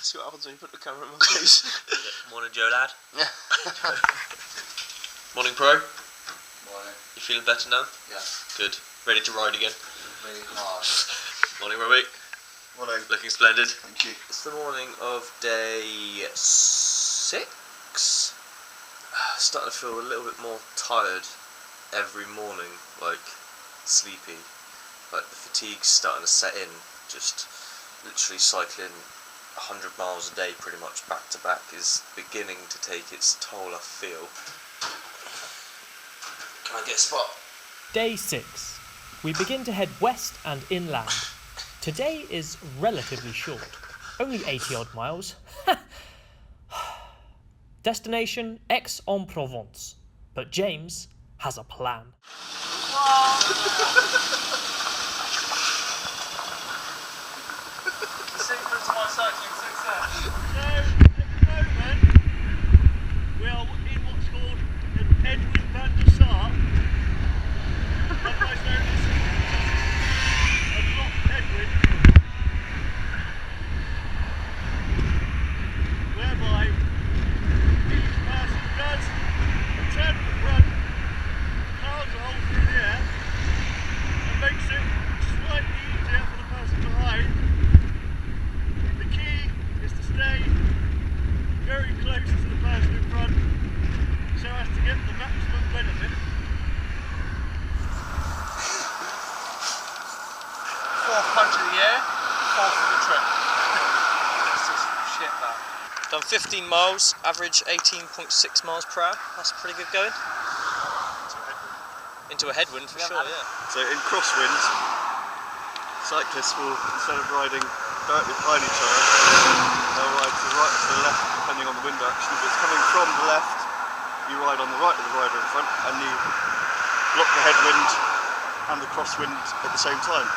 See what happens when you put the camera in my face. Morning, Joe lad. Yeah. Morning, Pro. Morning. You feeling better now? Yeah. Good. Ready to ride again? Really hard. Morning, Robbie. Morning. Looking splendid. Thank you. It's the morning of day 6. Starting to feel a little bit more tired every morning, like sleepy. Like the fatigue's starting to set in. Just literally cycling 100 miles a day pretty much back to back is beginning to take its toll, I feel. Can I get a spot? Day 6. We begin to head west and inland. Today is relatively short, only 80 odd miles. Destination Aix-en-Provence, but James has a plan. The secret to my cycling success. So, at the moment, we are in what's called an Edwin van der Sar, otherwise known as a drop Edwin, whereby each person does a turn at the front, carves a hole through the air, and makes it slightly easier for the person behind. The key is to stay very close to the person in front so as to get the maximum benefit. Fourth punch of the year, fourth of the trip. This is shit that. Done 15 miles, average 18.6 miles per hour. That's pretty good going. Into a headwind for sure, yeah. So in crosswinds, cyclists will, instead of riding directly behind each other, they'll ride to the right or to the left depending on the wind direction. If it's coming from the left, you ride on the right of the rider in front and you block the headwind and the crosswind at the same time.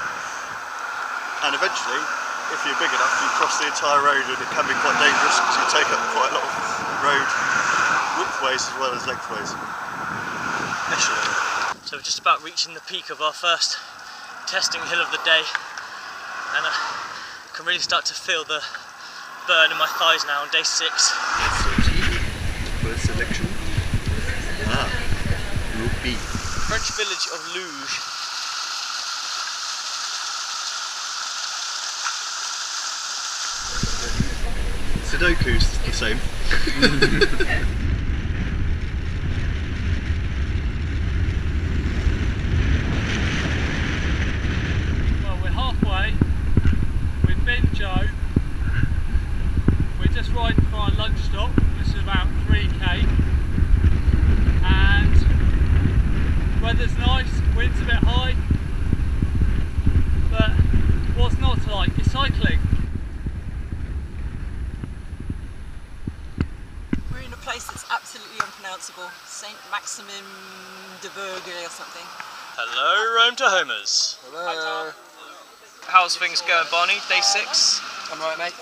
And eventually, if you're big enough, you cross the entire road, and it can be quite dangerous because you take up quite a lot of road widthways as well as lengthways. So we're just about reaching the peak of our first testing hill of the day, and I can really start to feel the burn in my thighs now on day 6. First selection. Group B. French village of Luge. Sudoku's the same. Well, we're halfway. We've been Joe. We're just riding for our lunch stop. This is about 3k. And weather's nice, wind's a bit high. But what's not to like is cycling. We're in a place that's absolutely unpronounceable. Saint Maximum de Berger or something. Hello, Rome to Homers. Hello. How's things going, Barney? Day 6? I'm right, mate.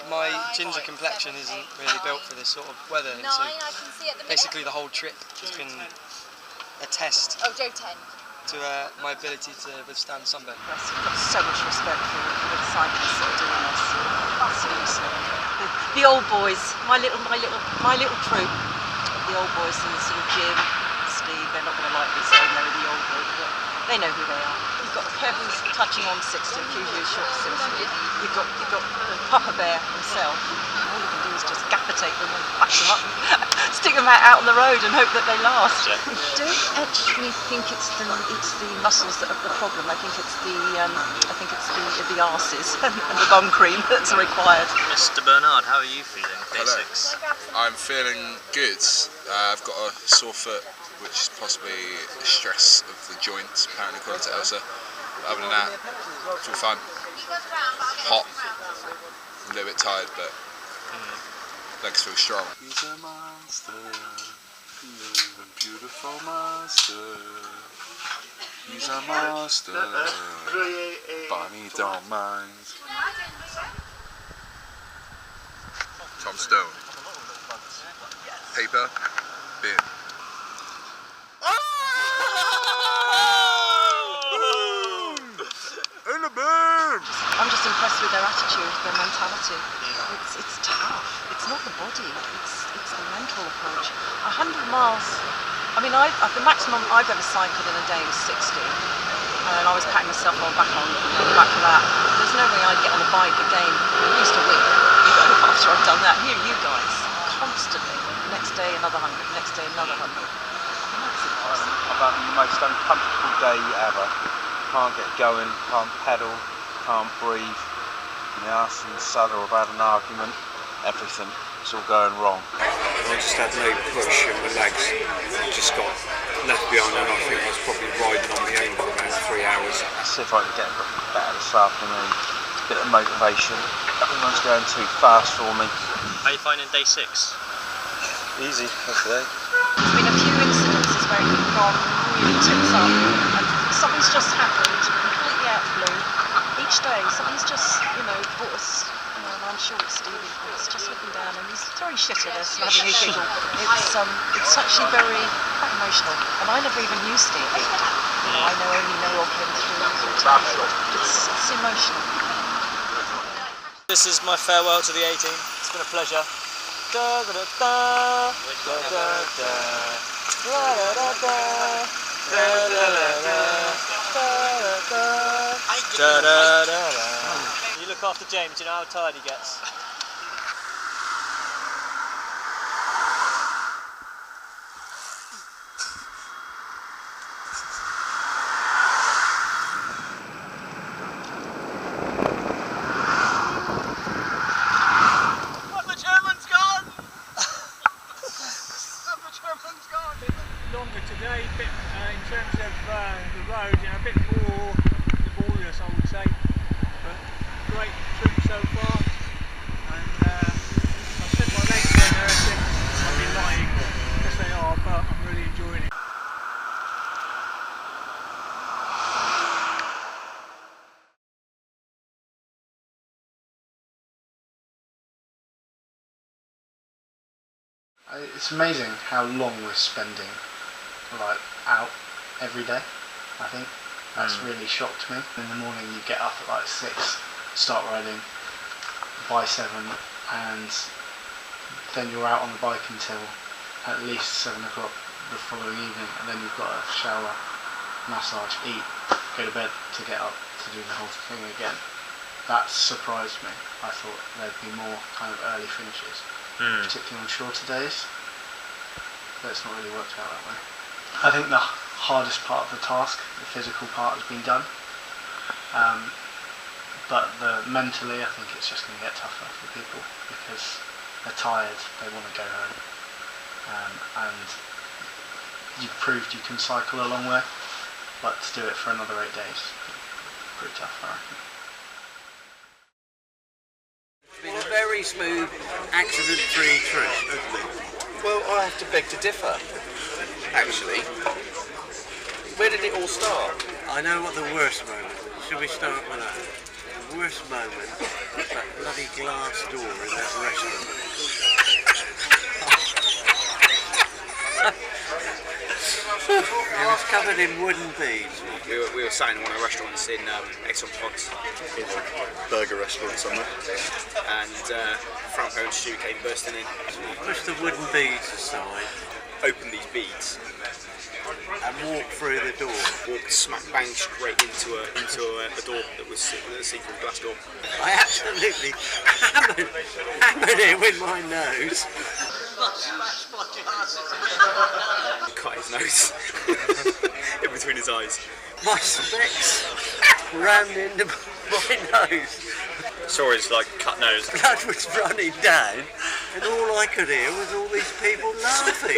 My ginger complexion isn't really built for this sort of weather, and so I can see at the minute. basically the whole trip has been a test Oh, Joe 10. to my ability to withstand sunburn. I've got so much respect for the cyclists that are doing this. Seriously. The old boys, my little troop. The old boys, and sort of Jim, Steve. They're not going to like me saying they're the old boys, but they know who they are. You've got Kevin's touching on 60, Frejus short Simpson. You've got Papa Bear himself. All you can do is just gaffer tape them and back them up, stick them out on the road and hope that they last. I don't actually think it's the muscles that are the problem. I think it's the arses and the bum cream that's required. Mr. Bernard, how are you feeling? Day Hello. 6. I'm feeling good. I've got a sore foot, which is possibly the stress of the joints, apparently according to Elsa. But other than that, I feel fine. Hot, a little bit tired, but legs feel strong. He's a monster, a beautiful monster. He's a monster, Bonnie don't mind. Tom Stone. Paper, bin. In the bin! I'm just impressed with their attitude, their mentality. it's tough. It's not the body, it's the mental approach. 100 miles, I mean, the maximum I've ever cycled in a day was 60. And I was patting myself on the back for that. There's no way I'd get on a bike again, at least a week, after I've done that. Here, you guys, constantly. Next day, another 100, next day, another 100. That's impossible. I've had the most uncomfortable day ever. Can't get going, can't pedal, can't breathe. The arse and the saddle have had an argument, everything. It's all going wrong. I just had no push in my legs. Just got left behind, and I think I was probably riding on my own for about 3 hours. I'll see if I can get a bit better this afternoon. A bit of motivation. Everyone's going too fast for me. How are you finding day 6? Easy, okay. There's been a few incidences where you've gone really tips up and something's just happened completely out of the blue. Each day something's just, brought us, and I'm sure it's Stevie, it's just looking down and he's throwing shit at us and having a giggle. It's actually quite emotional, and I never even knew Stevie. I only know of him through TV. It's emotional. This is my farewell to the 18. It's been a pleasure. Da da da da da da da da da da da da da. You look after James, you know how tired he gets. Longer today, bit in terms of the road, a bit more laborious, I would say, but great trip so far. And I said my legs weren't hurting. I'd be lying, yes they are, but I'm really enjoying it. It's amazing how long we're spending out every day. I think that's really shocked me. In the morning you get up at 6, start riding by 7, and then you're out on the bike until at least 7 o'clock the following evening, and then you've got to shower, massage, eat, go to bed to get up to do the whole thing again. That surprised me. I thought there'd be more kind of early finishes, particularly on shorter days, but it's not really worked out that way. I think the hardest part of the task, the physical part, has been done, but mentally I think it's just going to get tougher for people because they're tired, they want to go home, and you've proved you can cycle a long way, but to do it for another 8 days, pretty tough, I reckon. It's been a very smooth, accident-free trip, hasn't it? Well, I have to beg to differ, actually. Where did it all start? I know what the worst moment was. Should we start with that? The worst moment was that bloody glass door in that restaurant. It was covered in wooden beads. We were sat in one of the restaurants in Aix-en-Provence. Burger restaurant somewhere. And Frampo and Stu came bursting in. Push the wooden beads aside. Opened these beads. And walked through the door. Walked smack bang straight into a door that was a see-through glass door. I absolutely hammered it with my nose. Cut his nose in between his eyes. My specs rammed into my nose. Saw his cut nose. Blood was running down, and all I could hear was all these people laughing.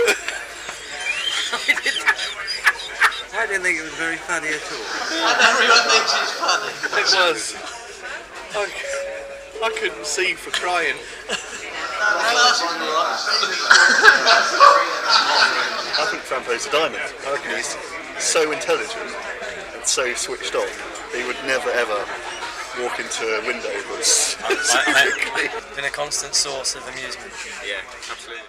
I didn't think it was very funny at all. And everyone thinks it's funny. It was. I couldn't see for crying. I think Frampo's a diamond. I reckon he's so intelligent and so switched on. He would never ever walk into a window. But Been a constant source of amusement. Yeah, absolutely.